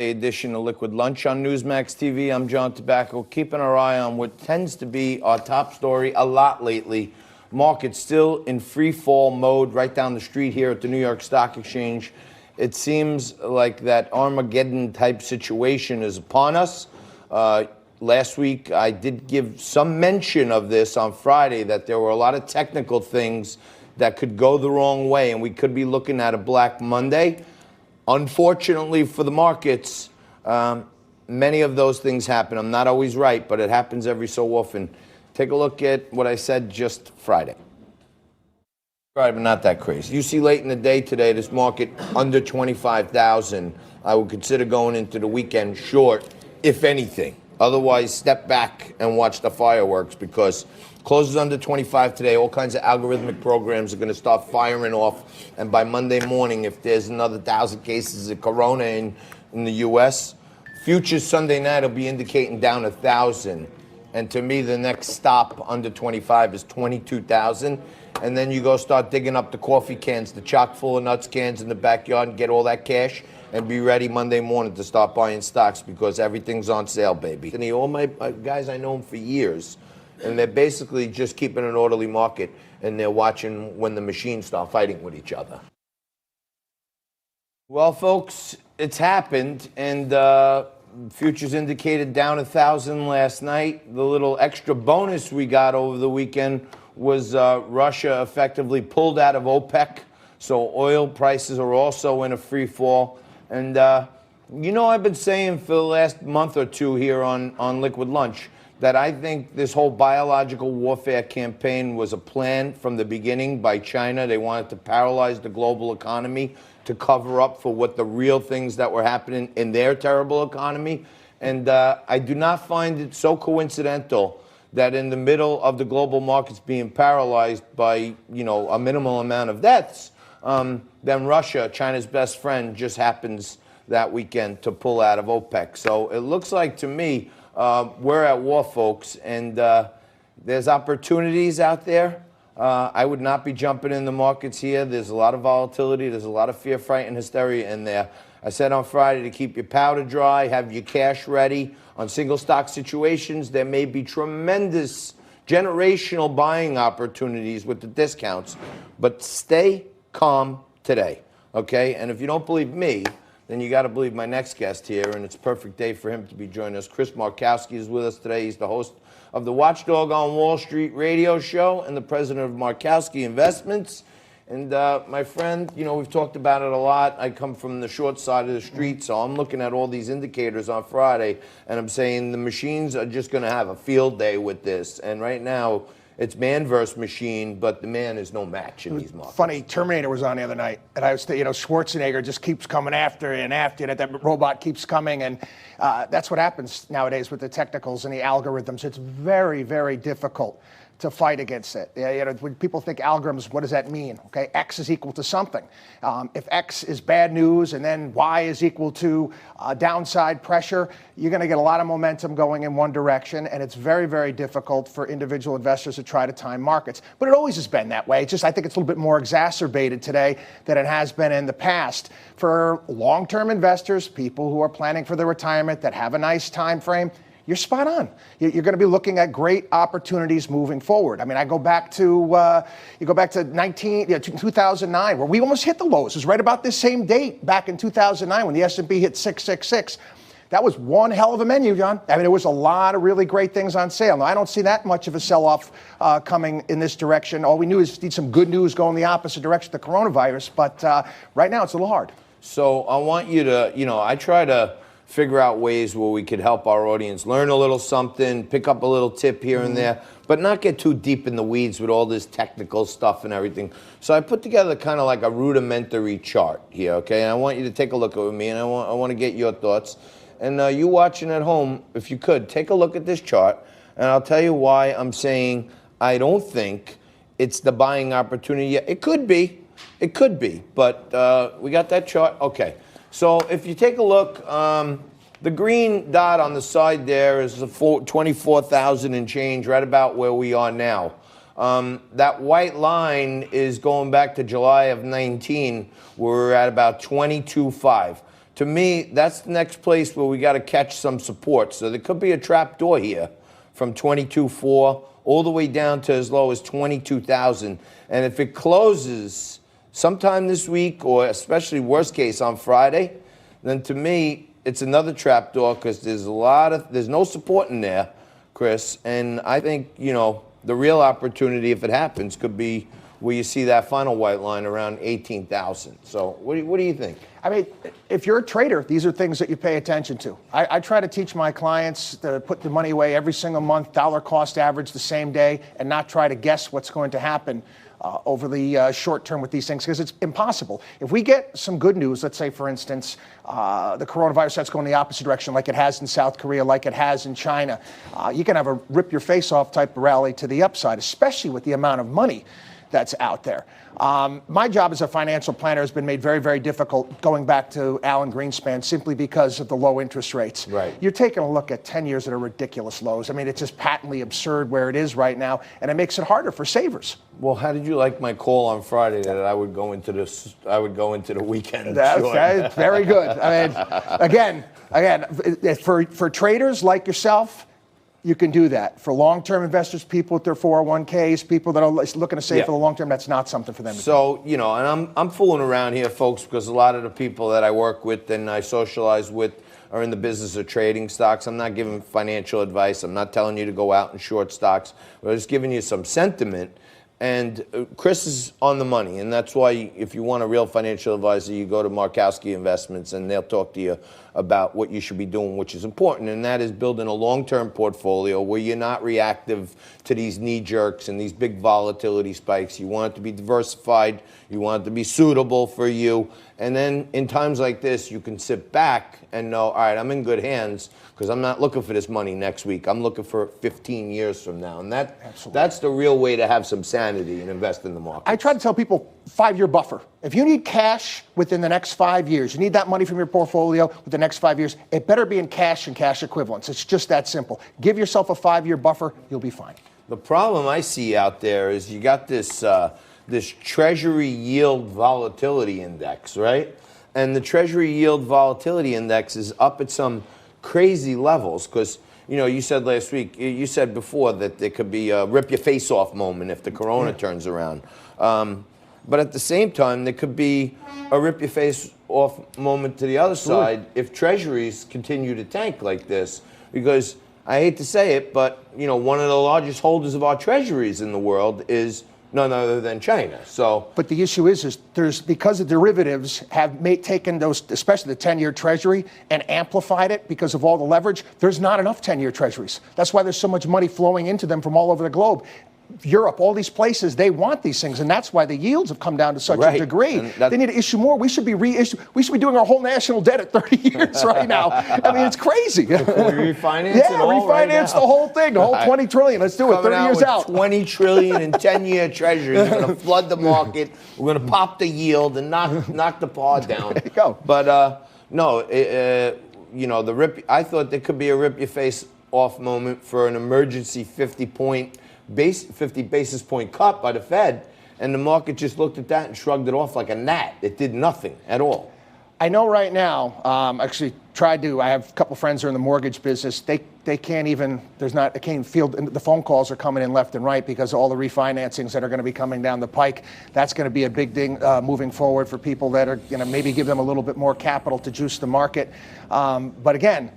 Edition of Liquid Lunch on Newsmax TV. I'm John Tobacco, keeping our eye on what tends to be our top story a lot lately. Markets still in free fall mode right down the street here at the New York Stock Exchange. It seems like that Armageddon type situation is upon us. Last week, I did give some mention of this on Friday, that there were a lot of technical things that could go the wrong way, and we could be looking at a Black Monday. Unfortunately for the markets, many of those things happen. I'm not always right, but it happens every so often. Take a look at what I said just Friday. Right, but not that crazy. You see late in the day today, this market under 25,000. I would consider going into the weekend short, if anything. Otherwise, step back and watch the fireworks, because closes under 25 today. All kinds of algorithmic programs are going to start firing off. And by Monday morning, if there's another 1,000 cases of corona in the U.S., futures Sunday night will be indicating down 1,000. And to me, the next stop under 25 is 22,000. And then you go start digging up the coffee cans, the chock full of nuts cans in the backyard, and get all that cash and be ready Monday morning to start buying stocks, because everything's on sale, baby. And all my guys, I know them for years. And they're basically just keeping an orderly market, and they're watching when the machines start fighting with each other. Well, folks, it's happened, and futures indicated down 1,000 last night. The little extra bonus we got over the weekend was Russia effectively pulled out of OPEC, so oil prices are also in a free fall. And I've been saying for the last month or two here on Liquid Lunch that I think this whole biological warfare campaign was a plan from the beginning by China. They wanted to paralyze the global economy to cover up for what the real things that were happening in their terrible economy. And I do not find it so coincidental that in the middle of the global markets being paralyzed by, a minimal amount of deaths, then Russia, China's best friend, just happens that weekend to pull out of OPEC. So it looks like to me, we're at war, folks, and there's opportunities out there. I would not be jumping in the markets here. There's a lot of volatility. There's a lot of fear, fright, and hysteria in there. I said on Friday to keep your powder dry, have your cash ready. On single stock situations, there may be tremendous generational buying opportunities with the discounts, but stay calm today, okay? And if you don't believe me, then you got to believe my next guest here, and it's a perfect day for him to be joining us. Chris Markowski is with us today. He's the host of the Watchdog on Wall Street radio show and the president of Markowski Investments. And my friend, we've talked about it a lot. I come from the short side of the street, so I'm looking at all these indicators on Friday, and I'm saying the machines are just going to have a field day with this. And right now, it's man versus machine, but the man is no match in these markets. Funny, Terminator was on the other night, and I was, Schwarzenegger just keeps coming after and that robot keeps coming, and that's what happens nowadays with the technicals and the algorithms. It's very, very difficult to fight against it. When people think algorithms, what does that mean? Okay, X is equal to something. If X is bad news and then Y is equal to downside pressure, you're going to get a lot of momentum going in one direction, and it's very, very difficult for individual investors to try to time markets. But it always has been that way. It's just, I think it's a little bit more exacerbated today than it has been in the past. For long-term investors, people who are planning for their retirement, that have a nice time frame, you're spot on. You're going to be looking at great opportunities moving forward. I mean, I go back to 2009, where we almost hit the lows. It was right about this same date back in 2009 when the S&P hit 666. That was one hell of a menu, John. I mean, there was a lot of really great things on sale. Now, I don't see that much of a sell-off coming in this direction. All we need some good news going the opposite direction, the coronavirus. But right now, it's a little hard. So I want you to, I try to figure out ways where we could help our audience learn a little something, pick up a little tip here and there, but not get too deep in the weeds with all this technical stuff and everything. So I put together kind of like a rudimentary chart here, okay? And I want you to take a look at it with me, and I want to get your thoughts. And you watching at home, if you could, take a look at this chart, and I'll tell you why I'm saying I don't think it's the buying opportunity yet. It could be, but we got that chart? Okay. So if you take a look, the green dot on the side there is 24,000 and change, right about where we are now. That white line is going back to July of 19, where we're at about 22.5. to me, that's the next place where we got to catch some support. So there could be a trap door here from 22.4 all the way down to as low as 22,000. And if it closes sometime this week, or especially worst case on Friday, then to me, it's another trap door because there's no support in there, Chris. And I think, the real opportunity, if it happens, could be where you see that final white line around 18,000. So what do you think? I mean, if you're a trader, these are things that you pay attention to. I try to teach my clients to put the money away every single month, dollar cost average the same day, and not try to guess what's going to happen over the short term with these things, because it's impossible. If we get some good news, let's say, for instance, the coronavirus starts going the opposite direction like it has in South Korea, like it has in China, you can have a rip your face off type of rally to the upside, especially with the amount of money that's out there. My job as a financial planner has been made very, very difficult going back to Alan Greenspan simply because of the low interest rates. Right. You're taking a look at 10 years that are ridiculous lows. I mean, it's just patently absurd where it is right now, and it makes it harder for savers. Well, how did you like my call on Friday that I would go into the weekend? That's very good. I mean, again, for traders like yourself, you can do that. For long-term investors, people with their 401ks, people that are looking to save for the long term, that's not something for them to do. So, and I'm fooling around here, folks, because a lot of the people that I work with and I socialize with are in the business of trading stocks. I'm not giving financial advice. I'm not telling you to go out and short stocks. I'm just giving you some sentiment. And Chris is on the money, and that's why if you want a real financial advisor, you go to Markowski Investments, and they'll talk to you about what you should be doing, which is important, and that is building a long-term portfolio where you're not reactive to these knee jerks and these big volatility spikes. You want it to be diversified. You want it to be suitable for you. And then in times like this, you can sit back and know, all right, I'm in good hands because I'm not looking for this money next week. I'm looking for 15 years from now. And that's the real way to have some sanity and invest in the market. I try to tell people 5-year buffer. If you need cash within the next 5 years, you need that money from your portfolio with the next 5 years, it better be in cash and cash equivalents. It's just that simple. Give yourself a 5-year buffer, you'll be fine. The problem I see out there is you got this Treasury yield volatility index, right? And the Treasury yield volatility index is up at some crazy levels because, you said last week, you said before that there could be a rip your face off moment if the corona turns around. But at the same time, there could be a rip your face off moment to the other side if treasuries continue to tank like this. Because I hate to say it, but one of the largest holders of our treasuries in the world is none other than China. But the issue is because the derivatives have taken those, especially the 10-year Treasury, and amplified it because of all the leverage. There's not enough 10-year Treasuries. That's why there's so much money flowing into them from all over the globe. Europe, all these places, they want these things, and that's why the yields have come down to such a degree. They need to issue more. We should be doing our whole national debt at 30 years right now. I mean, it's crazy. Refinance refinance the whole thing, the whole 20 trillion. Let's do it 30 years out. 20 trillion in 10-year treasuries. We're going to flood the market. We're going to pop the yield and knock the par down. There you go. But no, I thought there could be a rip your face off moment for an emergency 50 basis point cut by the Fed, and the market just looked at that and shrugged it off like a gnat. It did nothing at all. I know right now, actually I have a couple friends who are in the mortgage business. They can't even, I can't even field, the phone calls are coming in left and right because of all the refinancings that are going to be coming down the pike. That's going to be a big thing moving forward for people that are going to maybe give them a little bit more capital to juice the market. But again,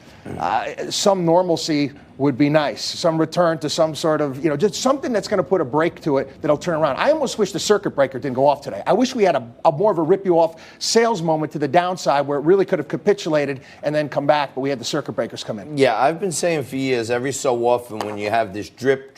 some normalcy would be nice. Some return to some sort of, just something that's going to put a break to it that'll turn around. I almost wish the circuit breaker didn't go off today. I wish we had a more of a rip you off sales moment to the downside where it really could have capitulated and then come back, but we had the circuit breakers come in. Yeah, I've been saying for years, every so often when you have this drip,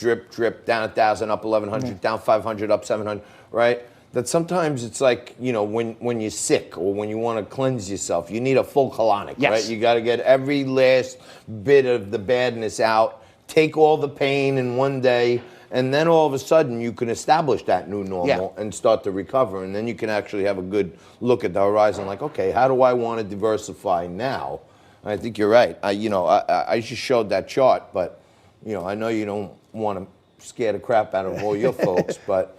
down 1,000, up 1,100, down 500, up 700, right? That sometimes it's like, when you're sick or when you want to cleanse yourself, you need a full colonic, right? You got to get every last bit of the badness out, take all the pain in one day, and then all of a sudden you can establish that new normal and start to recover. And then you can actually have a good look at the horizon like, okay, how do I want to diversify now? And I think you're right. I just showed that chart, but, I know you don't want to scare the crap out of all your folks, but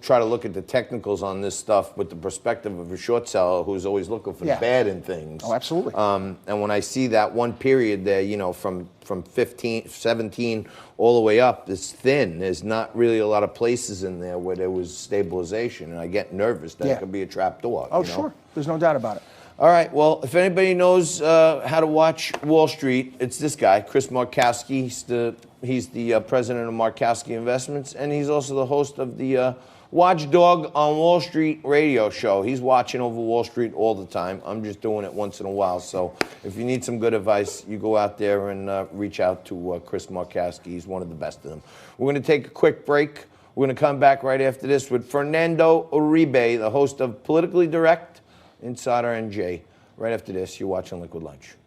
try to look at the technicals on this stuff with the perspective of a short seller who's always looking for the bad in things. Oh, absolutely. And when I see that one period there, from 15, 17 all the way up, it's thin. There's not really a lot of places in there where there was stabilization, and I get nervous that it could be a trap door. Oh, sure. There's no doubt about it. All right. Well, if anybody knows how to watch Wall Street, it's this guy, Chris Markowski. He's the president of Markowski Investments, and he's also the host of the Watchdog on Wall Street radio show. He's watching over Wall Street all the time. I'm just doing it once in a while. So if you need some good advice, you go out there and reach out to Chris Markowski. He's one of the best of them. We're going to take a quick break. We're going to come back right after this with Fernando Uribe, the host of Politically Direct, Insider NJ. Right after this, you're watching Liquid Lunch.